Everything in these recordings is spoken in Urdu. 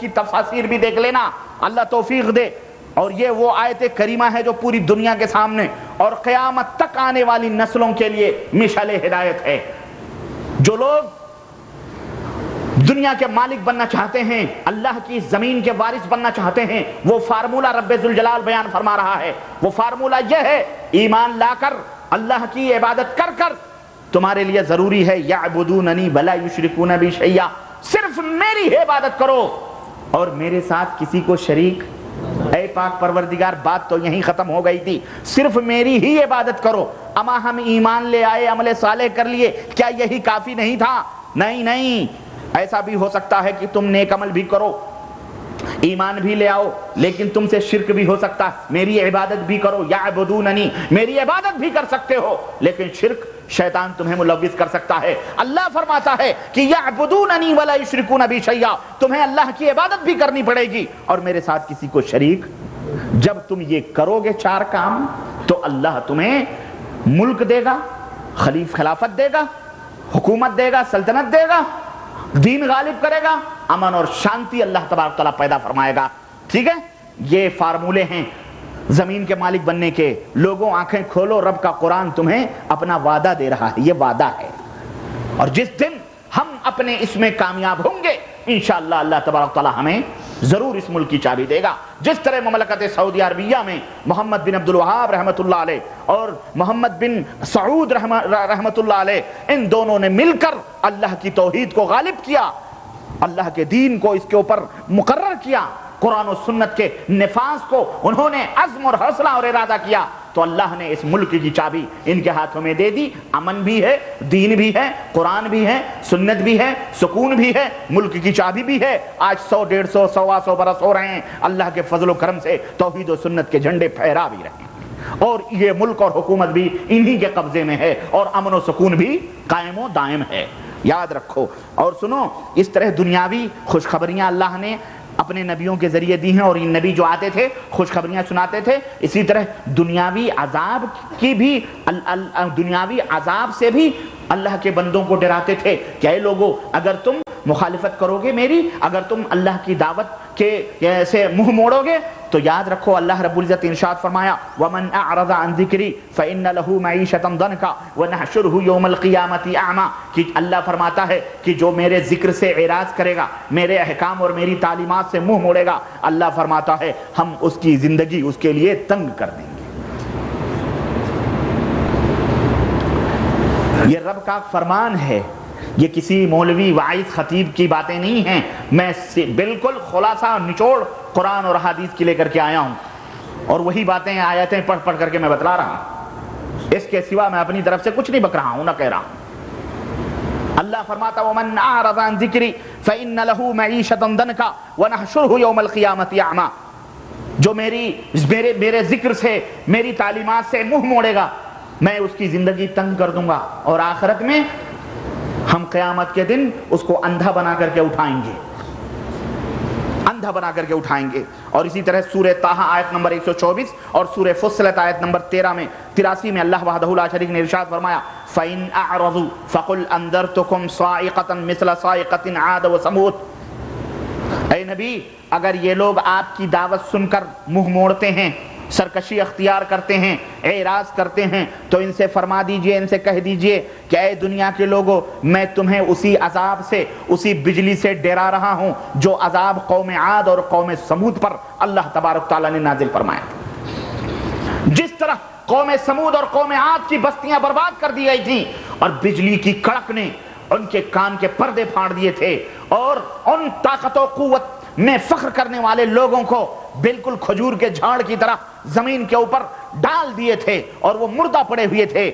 کی تفاسیر بھی دیکھ لینا، اللہ توفیق دے۔ اور یہ وہ آیت کریمہ ہے جو پوری دنیا کے سامنے اور قیامت تک آنے والی نسلوں کے لیے مشعل ہدایت ہے۔ جو لوگ دنیا کے مالک بننا چاہتے ہیں، اللہ کی زمین کے وارث بننا چاہتے ہیں، وہ فارمولہ رب ذوالجلال بیان فرما رہا ہے۔ وہ فارمولہ یہ ہے، ایمان لا کر اللہ کی عبادت کر کر تمہارے لیے ضروری ہے یعبدوننی ولا یشرکون بی شیئا، صرف میری عبادت کرو اور میرے ساتھ کسی کو شریک۔ اے پاک پروردگار، بات تو یہیں ختم ہو گئی تھی، صرف میری ہی عبادت کرو۔ اما ہم ایمان لے آئے، عمل صالح کر لیے، کیا یہی کافی نہیں تھا؟ نہیں، ایسا بھی ہو سکتا ہے کہ تم نیک عمل بھی کرو، ایمان بھی لے آؤ، لیکن تم سے شرک بھی ہو سکتا ہے۔ میری عبادت بھی کرو، یعبدوننی، میری عبادت بھی کر سکتے ہو، لیکن شرک شیطان تمہیں ملوث کر سکتا ہے۔ اللہ فرماتا ہے کہ یعبدوننی ولا یشرکون بی شیئا، تمہیں اللہ کی عبادت بھی کرنی پڑے گی اور میرے ساتھ کسی کو شریک۔ جب تم یہ کرو گے چار کام تو اللہ تمہیں ملک دے گا، خلافت دے گا، حکومت دے گا، سلطنت دے گا، دین غالب کرے گا، امن اور شانتی اللہ تبارک تعالیٰ پیدا فرمائے گا۔ ٹھیک ہے، یہ فارمولے ہیں زمین کے مالک بننے کے۔ لوگوں آنکھیں کھولو، رب کا قرآن تمہیں اپنا وعدہ دے رہا ہے، یہ وعدہ ہے، اور جس دن ہم اپنے اس میں کامیاب ہوں گے انشاءاللہ اللہ تبارک تعالیٰ ہمیں ضرور اس ملک کی چابی دے گا۔ جس طرح مملکت سعودی عربیہ میں محمد بن عبد الوہاب رحمۃ اللہ علیہ اور محمد بن سعود رحمۃ اللہ علیہ، ان دونوں نے مل کر اللہ کی توحید کو غالب کیا، اللہ کے دین کو اس کے اوپر مقرر کیا، قرآن و سنت کے نفاذ کو انہوں نے عزم اور حوصلہ اور ارادہ کیا، تو اللہ نے اس ملک کی چابی ان کے ہاتھوں میں دے دی۔ امن بھی ہے، دین بھی ہے، قرآن بھی ہے، سنت بھی ہے، سکون بھی ہے، ملک کی چابی بھی ہے۔ آج 100 150 125 برس ہو رہے ہیں، اللہ کے فضل و کرم سے توحید و سنت کے جھنڈے پھہرا بھی رہے ہیں، اور یہ ملک اور حکومت بھی انہی کے قبضے میں ہے، اور امن و سکون بھی قائم و دائم ہے۔ یاد رکھو اور سنو، اس طرح دنیاوی خوشخبریاں اللہ نے اپنے نبیوں کے ذریعے دی ہیں، اور یہ نبی جو آتے تھے خوشخبریاں سناتے تھے، اسی طرح دنیاوی عذاب کی بھی، دنیاوی عذاب سے بھی اللہ کے بندوں کو ڈراتے تھے کہ اے لوگو، اگر تم مخالفت کرو گے میری، اگر تم اللہ کی دعوت کے سے منہ موڑو گے تو یاد رکھو اللہ رب العزت ارشاد فرمایا وَمَنْ أَعْرَضَ عَنْ ذِكْرِي فَإِنَّ لَهُ مَعِيشَةً ضَنْكَ وَنَحْشُرُهُ يَوْمَ الْقِيَامَةِ أَعْمَى، کہ اللہ فرماتا ہے کہ جو میرے ذکر سے اعراض کرے گا، میرے احکام اور میری تعلیمات سے منہ موڑے گا، اللہ فرماتا ہے ہم اس کی زندگی اس کے لیے تنگ کر دیں گے۔ یہ رب کا فرمان ہے، یہ کسی مولوی واعظ خطیب کی باتیں نہیں ہیں، میں بالکل خلاصہ نچوڑ قرآن اور حدیث کی لے کر کے آیا ہوں، اور وہی باتیں آیتیں پڑھ پڑھ کر کے میں بتلا رہا ہوں، اس کے سوا میں اپنی طرف سے کچھ نہیں بک رہا ہوں، نہ کہہ رہا ہوں۔ اللہ فرماتا وَمَنْ أَعْرَضَ عَنْ ذِكْرِي فَإِنَّ لَهُ مَعِيشَةً ضَنْكَ وَنَحْشُرُهُ يَوْمَ الْقِيَامَةِ أَعْمَى، جو میرے ذکر سے، میری تعلیمات سے منہ موڑے گا، میں اس کی زندگی تنگ کر دوں گا، اور آخرت میں ہم قیامت کے دن اس کو اندھا بنا کر کے اٹھائیں گے، اندھا بنا کر کے اٹھائیں گے۔ اور اسی طرح سورہ طٰہٰ آیت نمبر 124 اور سورہ فصلت آیت نمبر 83 میں اللہ وحدہ لا شریک نے ارشاد فرمایا فَإِنْ أَعْرَضُوا فَقُلْ أَنذَرْتُكُمْ صَاعِقَةً مِثْلَ صَاعِقَةِ عَادَ وَثَمُودَ، اے نبی اگر یہ لوگ آپ کی دعوت سن کر منہ موڑتے ہیں، سرکشی اختیار کرتے ہیں، اعراض کرتے ہیں، تو ان سے فرما دیجئے، ان سے کہہ دیجئے کہ اے دنیا کے لوگوں، میں تمہیں اسی عذاب سے، اسی بجلی سے ڈرا رہا ہوں جو عذاب قوم عاد اور قوم سمود پر اللہ تبارک تعالیٰ نے نازل فرمایا۔ جس طرح قوم سمود اور قوم عاد کی بستیاں برباد کر دی گئی تھیں، اور بجلی کی کڑک نے ان کے کان کے پردے پھاڑ دیے تھے، اور ان طاقت و قوت میں فخر کرنے والے لوگوں کو بالکل کھجور کے جھاڑ کی طرح زمین کے اوپر ڈال دیے تھے، اور وہ مردہ پڑے ہوئے تھے،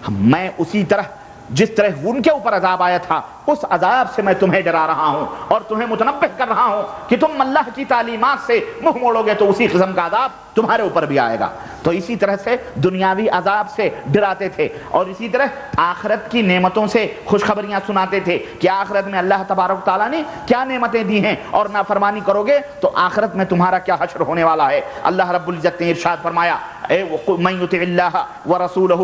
میں اسی طرح جس طرح ان کے اوپر عذاب آیا تھا اس عذاب سے میں تمہیں ڈرا رہا ہوں، اور تمہیں متنبہ کر رہا ہوں کہ تم اللہ کی تعلیمات سے منہ موڑو گے تو اسی قسم کا عذاب تمہارے اوپر بھی آئے گا۔ تو اسی طرح سے دنیاوی عذاب سے ڈراتے تھے، اور اسی طرح آخرت کی نعمتوں سے خوشخبریاں سناتے تھے کہ آخرت میں اللہ تبارک تعالیٰ نے کیا نعمتیں دی ہیں، اور نافرمانی کرو گے تو آخرت میں تمہارا کیا حشر ہونے والا ہے۔ اللہ رب العزت نے ارشاد فرمایا من یطع اللہ ورسولہ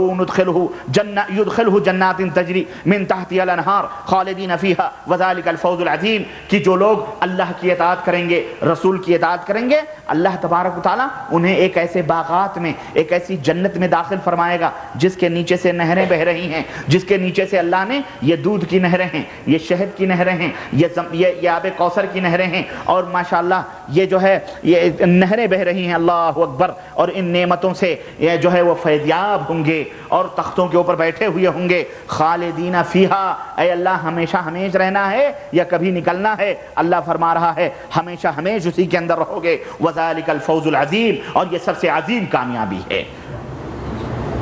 یدخلہ جنات تجری من تحتها الانہار خالدین خالدین فیہا وذالک الفوز العظیم، کہ جو لوگ اللہ کی اطاعت کریں گے، رسول کی اطاعت کریں گے، اللہ تبارک و تعالیٰ انہیں ایک ایسے باغات میں، ایک ایسی جنت میں داخل فرمائے گا جس کے نیچے سے نہریں بہ رہی ہیں، جس کے نیچے سے اللہ نے یہ دودھ کی نہریں ہیں، یہ شہد کی نہریں ہیں، یہ آب کوثر کی نہریں ہیں، اور ماشاءاللہ یہ جو ہے یہ نہریں بہ رہی ہیں، اللہ اکبر، اور ان نعمتوں سے یہ جو ہے وہ فیضیاب ہوں گے اور تختوں کے اوپر بیٹھے ہوئے ہوں گے۔ خالدین فیہا، اے اللہ ہمیشہ ہمیشہ رہنا ہے یا کبھی نکلنا ہے؟ اللہ فرما رہا ہے ہمیشہ ہمیشہ اسی کے اندر رہو گے، وذالک الفوز العظیم، اور یہ سب سے عظیم کامیابی ہے۔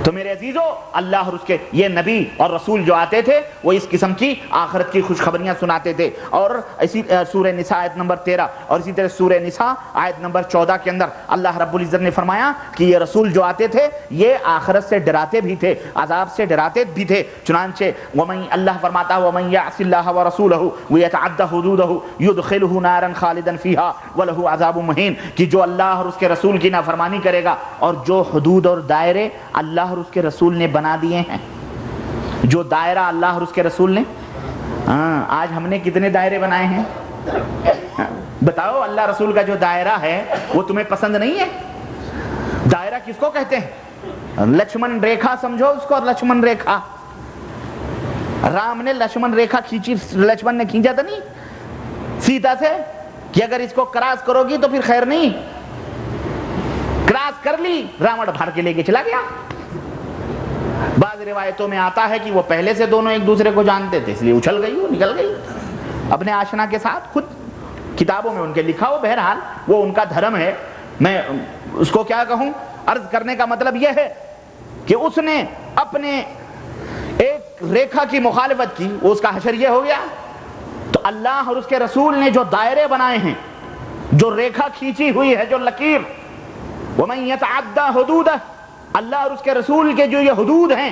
تو میرے عزیزو، اللہ اور اس کے یہ نبی اور رسول جو آتے تھے وہ اس قسم کی آخرت کی خوشخبریاں سناتے تھے، اور اسی سورہ نساء آیت نمبر 13 اور اسی طرح سورہ نساء آیت نمبر 14 کے اندر اللہ رب العزت نے فرمایا کہ یہ رسول جو آتے تھے یہ آخرت سے ڈراتے بھی تھے، عذاب سے ڈراتے بھی تھے۔ چنانچہ اللہ فرماتا ہے وَمَن يَعْصِ اللَّهَ وَرَسُولَهُ وَيَتَعَدَّ حُدُودَهُ يُدْخِلْهُ نَارًا خَالِدًا فِيهَا وَلَهُ عَذَابٌ مُهِينٌ، کہ جو اللہ اور اس کے رسول کی نافرمانی کرے گا اور جو حدود اور دائرے اللہ اور اس کے رسول نے بنا دیے ہیں، جو دائرہ اللہ اور اس کے رسول نے، آج ہم نے کتنے دائرے بنائے ہیں؟ بتاؤ، اللہ رسول کا جو دائرہ ہے وہ تمہیں پسند نہیں ہے؟ دائرہ کس کو کہتے ہیں؟ لکشمن ریکھا سمجھو اس کو، لکشمن ریکھا، رام نے لکشمن ریکھا کھینچی، لکشمن نے کھینچا تو نہیں سیتا سے کہ اگر اس کو کراس کرو گی تو پھر خیر نہیں، کراس کر لی، راون بھر کے لے کے چلا گیا۔ بعض روایتوں میں آتا ہے کہ وہ پہلے سے دونوں ایک دوسرے کو جانتے تھے، اس لیے اچھل گئی، وہ نکل گئی اپنے آشنا کے ساتھ، خود کتابوں میں ان کے لکھا ہو، بہرحال وہ ان کا دھرم ہے، میں اس کو کیا کہوں۔ عرض کرنے کا مطلب یہ ہے کہ اس نے اپنے ایک ریکھا کی مخالفت کی، وہ اس کا حشر یہ ہو گیا۔ تو اللہ اور اس کے رسول نے جو دائرے بنائے ہیں، جو ریکھا کھینچی ہوئی ہے، جو لکیر، وَمَن يَتَعَدَّ حُدُودَهُ، اللہ اور اس کے رسول کے جو یہ حدود ہیں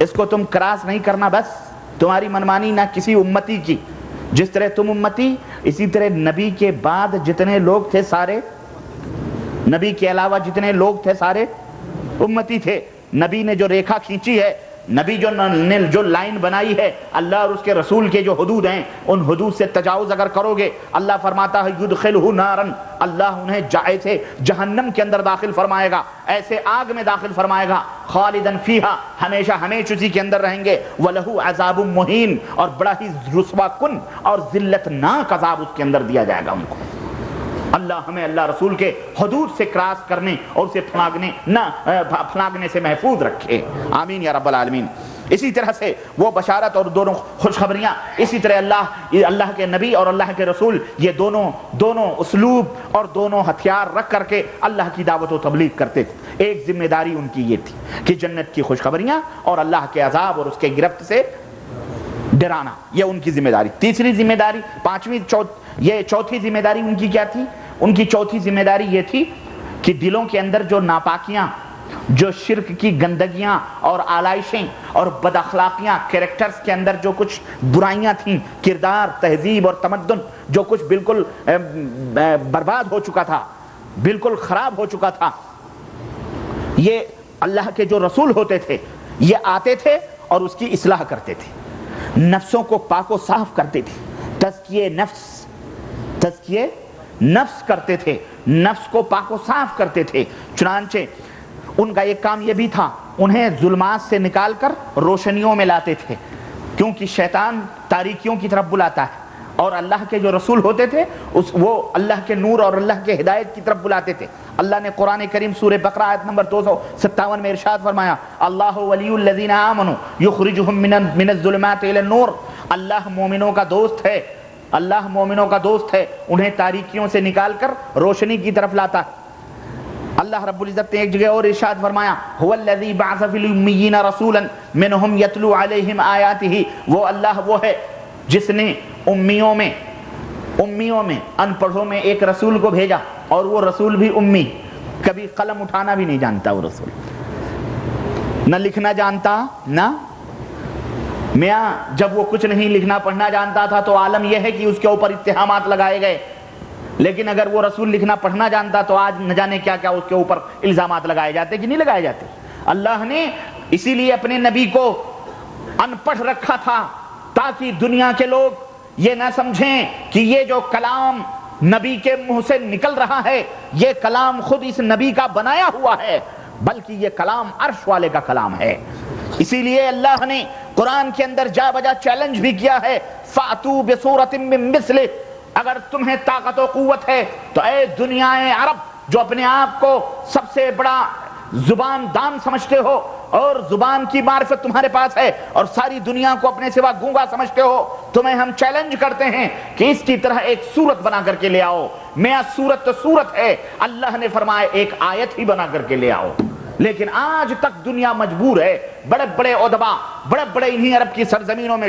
اس کو تم کراس نہیں کرنا، بس تمہاری منمانی نہ کسی امتی کی، جس طرح تم امتی، اسی طرح نبی کے بعد جتنے لوگ تھے سارے، نبی کے علاوہ جتنے لوگ تھے سارے امتی تھے۔ نبی نے جو ریکھا کھینچی ہے، نبی جو لائن بنائی ہے، اللہ اور اس کے رسول کے جو حدود ہیں، ان حدود سے تجاوز اگر کرو گے، اللہ فرماتا ہے یدخلہ نارن، اللہ انہیں ایسے جہنم کے اندر داخل فرمائے گا، ایسے آگ میں داخل فرمائے گا، خالدن فیہا، ہمیشہ ہمیشہ اسی کے اندر رہیں گے، وَلَهُ عَذَابٌ مُهِينٌ، اور بڑا ہی رسوا کن اور ذلت ناک عذاب اس کے اندر دیا جائے گا ان کو۔ اللہ ہمیں اللہ رسول کے حدود سے کراس کرنے اور اسے پھلاگنے سے محفوظ رکھے، آمین یا رب العالمین۔ اسی طرح سے وہ بشارت اور دونوں خوشخبریاں، اسی طرح اللہ کے نبی اور اللہ کے رسول یہ دونوں اسلوب اور دونوں ہتھیار رکھ کر کے اللہ کی دعوت و تبلیغ کرتے تھے۔ ایک ذمہ داری ان کی یہ تھی کہ جنت کی خوشخبریاں اور اللہ کے عذاب اور اس کے گرفت سے ڈرانا، یہ ان کی ذمہ داری۔ تیسری ذمہ داری، چوتھی ذمہ داری ان کی کیا تھی؟ ان کی چوتھی ذمہ داری یہ تھی کہ دلوں کے اندر جو ناپاکیاں، جو شرک کی گندگیاں اور آلائشیں اور بد اخلاقیاں، کریکٹرز کے اندر جو کچھ برائیاں تھیں، کردار، تہذیب اور تمدن جو کچھ بالکل برباد ہو چکا تھا، بالکل خراب ہو چکا تھا، یہ اللہ کے جو رسول ہوتے تھے یہ آتے تھے اور اس کی اصلاح کرتے تھے، نفسوں کو پاک و صاف کرتے تھے، تزکیہ نفس کرتے تھے، نفس کو پاک و صاف کرتے تھے۔ چنانچہ ان کا ایک کام یہ بھی تھا، انہیں ظلمات سے نکال کر روشنیوں میں لاتے تھے، کیونکہ شیطان تاریکیوں کی طرف بلاتا ہے، اور اللہ کے جو رسول ہوتے تھے وہ اللہ کے نور اور اللہ کے ہدایت کی طرف بلاتے تھے۔ اللہ نے قرآن کریم سورہ بقرہ آیت نمبر 257 میں ارشاد فرمایا، اللہ ولی الذین آمنوا یخرجہم من الظلمات الی النور، اللہ مومنوں کا دوست ہے، اللہ مومنوں کا دوست ہے، انہیں تاریکیوں سے نکال کر روشنی کی طرف لاتا ہے۔ اللہ رب العزت نے ایک جگہ اور ارشاد فرمایا، هو الذی بعث فی الامیین رسولا منہم یتلو علیہم آیاتہ، وہ اللہ وہ ہے جس نے امیوں میں ان پڑھوں میں ایک رسول کو بھیجا، اور وہ رسول بھی امی، کبھی قلم اٹھانا بھی نہیں جانتا، وہ رسول نہ لکھنا جانتا، نہ میاں جب وہ کچھ نہیں لکھنا پڑھنا جانتا تھا تو عالم یہ ہے کہ اس کے اوپر اتہامات لگائے گئے، لیکن اگر وہ رسول لکھنا پڑھنا جانتا تو آج نہ جانے کیا کیا اس کے اوپر الزامات لگائے جاتے کہ نہیں لگائے جاتے۔ اللہ نے اسی لیے اپنے نبی کو ان پڑھ رکھا تھا تاکہ دنیا کے لوگ یہ نہ سمجھیں کہ یہ جو کلام نبی کے منہ سے نکل رہا ہے یہ کلام خود اس نبی کا بنایا ہوا ہے، بلکہ یہ کلام عرش والے کا کلام ہے۔ اسی لیے اللہ نے قرآن کے اندر جا بجا چیلنج بھی کیا ہے، فَأْتُوا بِصُورَةٍ مِّن مِّثْلِهِ، اگر تمہیں طاقت و قوت ہے تو اے دنیا عرب جو اپنے آپ کو سب سے بڑا زبان دان سمجھتے ہو اور زبان کی معرفت تمہارے پاس ہے اور ساری دنیا کو اپنے سوا گونگا سمجھتے ہو، تمہیں ہم چیلنج کرتے ہیں کہ اس کی طرح ایک صورت بنا کر کے لے آؤ۔ میاں صورت تو صورت ہے، اللہ نے فرمایا ایک آیت ہی بنا کر کے لے آؤ۔ لیکن آج تک دنیا مجبور ہے، بڑے بڑے ادبا، بڑے بڑے انہی عرب کی سرزمینوں میں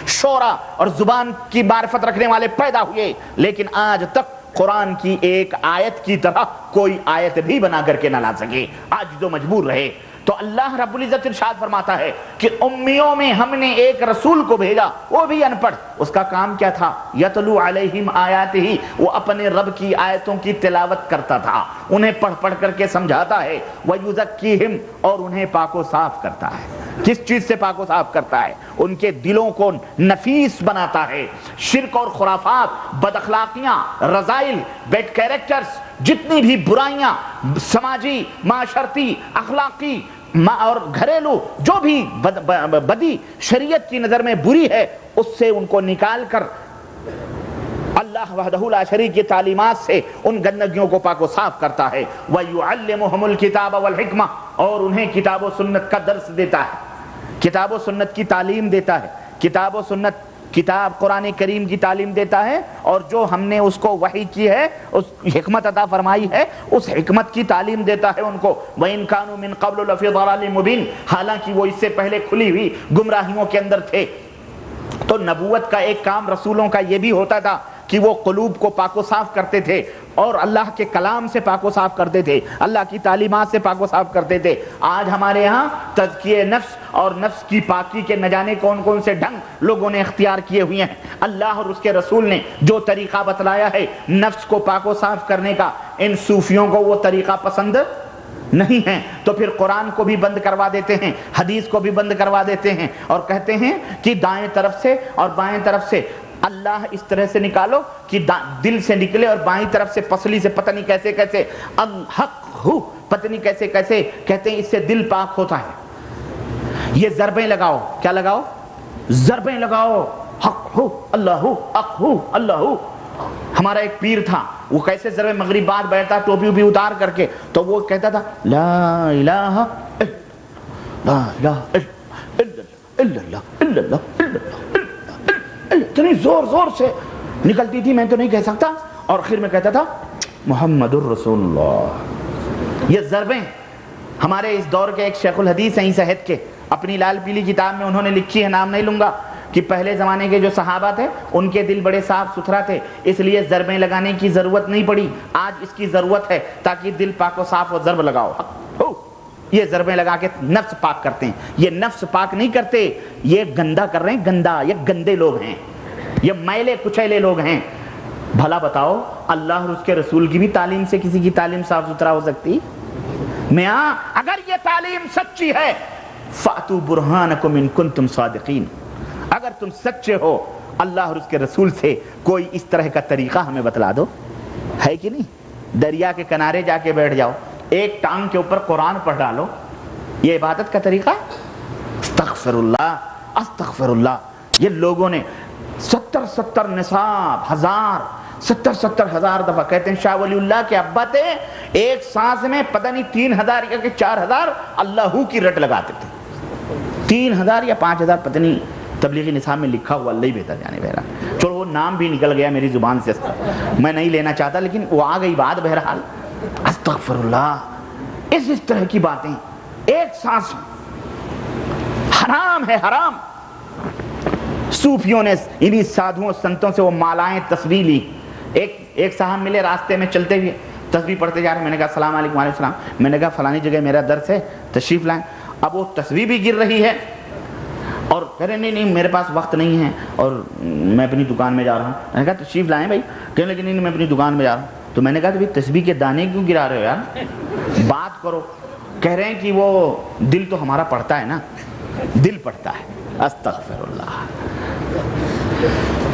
شعرا اور زبان کی معرفت رکھنے والے پیدا ہوئے، لیکن آج تک قرآن کی ایک آیت کی طرح کوئی آیت بھی بنا کر کے نہ لا سکے، آج جو مجبور رہے۔ تو اللہ رب العزت ارشاد فرماتا ہے کہ امیوں میں ہم نے ایک رسول کو بھیجا، وہ بھی ان پڑھ، اس کا کام کیا تھا؟ یتلو علیہم آیاتہ، وہ اپنے رب کی آیتوں کی تلاوت کرتا تھا، انہیں پڑھ پڑھ کر کے سمجھاتا ہے، ویزکیہم، اور انہیں پاک و صاف کرتا ہے۔ کس چیز سے پاک و صاف کرتا ہے؟ ان کے دلوں کو نفیس بناتا ہے، شرک اور خرافات، بد اخلاقیاں، رذائل، بیڈ کیریکٹرز، جتنی بھی برائیاں سماجی، معاشرتی، اخلاقی اور گھریلو جو بھی بدی شریعت کی نظر میں بری ہے، اس سے ان کو نکال کر اللہ وحدہ لا شریک کی تعلیمات سے ان گندگیوں کو پاک و صاف کرتا ہے۔ وَيُعَلِّمُهُمُ الْكِتَابَ وَالْحِكْمَةَ، اور انہیں کتاب و سنت کا درس دیتا ہے، کتاب و سنت کی تعلیم دیتا ہے، کتاب و سنت، کتاب قرآن کریم کی تعلیم دیتا ہے، اور جو ہم نے اس کو وحی کی ہے، اس حکمت عطا فرمائی ہے، اس حکمت کی تعلیم دیتا ہے ان کو۔ وَإِن كَانُوا مِن قَبْلُ لَفِي ضَلَالٍ مُبِينٍ، حالانکہ وہ اس سے پہلے کھلی ہوئی گمراہیوں کے اندر تھے۔ تو نبوت کا ایک کام رسولوں کا یہ بھی ہوتا تھا کہ وہ قلوب کو پاک و صاف کرتے تھے اور اللہ کے کلام سے پاک و صاف کرتے تھے، اللہ کی تعلیمات سے پاک و صاف کرتے تھے۔ آج ہمارے ہاں تزکیہ نفس اور نفس کی پاکی کے نہ جانے کون کون سے ڈھنگ لوگوں نے اختیار کیے ہوئے ہیں۔ اللہ اور اس کے رسول نے جو طریقہ بتلایا ہے نفس کو پاک و صاف کرنے کا، ان صوفیوں کو وہ طریقہ پسند نہیں ہے، تو پھر قرآن کو بھی بند کروا دیتے ہیں، حدیث کو بھی بند کروا دیتے ہیں، اور کہتے ہیں کہ دائیں طرف سے اور بائیں طرف سے اللہ اس طرح سے نکالو کہ دل سے نکلے اور بائیں طرف سے پسلی سے پتہ نہیں کیسے کیسے، الحق ہو، پتہ نہیں کیسے کیسے، کہتے ہیں اس سے دل پاک ہوتا ہے۔ یہ ضربیں لگاؤ، کیا لگاؤ؟ ضربیں لگاؤ، حق ہو اللہ ہو، حق ہو اللہ ہو۔ ہمارا ایک پیر تھا، وہ کیسے ضربیں مغرب بعد بیٹھتا ٹوپی وپی اتار کر کے، تو وہ کہتا تھا لا الہ الا اللہ الا اللہ، اتنی زور زور سے نکلتی تھی میں تو نہیں کہہ سکتا، اور آخر میں کہتا تھا محمد الرسول اللہ۔ یہ ضربیں ہمارے اس دور کے ایک شیخ الحدیث ہیں صحت کے، اپنی لال پیلی کتاب میں انہوں نے لکھی ہے، نام نہیں لوں گا، کہ پہلے زمانے کے جو صحابہ تھے ان کے دل بڑے صاف ستھرا تھے، اس لیے ضربیں لگانے کی ضرورت نہیں پڑی، آج اس کی ضرورت ہے تاکہ دل پاک و صاف ہو، ضرب لگاؤ۔ یہ ضربیں لگا کے نفس پاک کرتے ہیں، یہ نفس پاک نہیں کرتے، یہ گندا کر رہے ہیں، گندا، یہ گندے لوگ ہیں، یہ میلے کچیلے لوگ ہیں۔ بھلا بتاؤ اللہ اور اس کے رسول کی بھی تعلیم سے کسی کی تعلیم صاف ستھرا ہو سکتی؟ میاں اگر یہ تعلیم سچی ہے فَأْتُوا بُرْهَانَكُمْ إِن كُنتُمْ صَادِقِينَ، اگر تم سچے ہو اللہ اور اس کے رسول سے کوئی اس طرح کا طریقہ ہمیں بتلا دو، ہے کہ نہیں؟ دریا کے کنارے جا کے بیٹھ جاؤ، ایک ٹانگ کے اوپر قرآن پڑھ ڈالو، یہ عبادت کا طریقہ؟ استغفر اللہ استغفر اللہ۔ یہ لوگوں نے 70 نصاب، 70 ہزار دفعہ، کہتے ہیں شاہ ولی اللہ کے ابا تھے ایک سانس میں پتہ نہیں 3000 یا 4000 اللہ کی رٹ لگاتے تھے، 3000 یا 5000 پتہ نہیں، تبلیغی نصاب میں لکھا ہوا، اللہ ہی بہتر جانے۔ بہرحال چلو وہ نام بھی نکل گیا میری زبان سے، میں نہیں لینا چاہتا لیکن وہ آ گئی بات۔ بہرحال استغفر اللہ، اس طرح کی باتیں ایک سانس حرام ہے، حرام۔ صوفیوں نے انہی سادھوؤں سنتوں سے وہ مالائیں تسبیح لی۔ ایک صاحب ملے راستے میں چلتے ہوئے، تسبیح پڑھتے جا رہے، میں نے کہا السلام علیکم، وعلیکم السلام، میں نے کہا فلانی جگہ میرا درس ہے تشریف لائیں۔ اب وہ تسبیح بھی گر رہی ہے اور کہہ رہے نہیں میرے پاس وقت نہیں ہے اور میں اپنی دکان میں جا رہا ہوں۔ میں نے کہا تشریف لائیں بھائی، کہنے لگے نہیں میں اپنی دکان میں جا رہا ہوں۔ تو میں نے کہا کہ تسبیح کے دانے کیوں گرا رہے ہو یار، بات کرو۔ کہہ رہے ہیں کہ وہ دل تو ہمارا پڑھتا ہے نا، دل پڑھتا ہے۔ استغفر اللہ ہے۔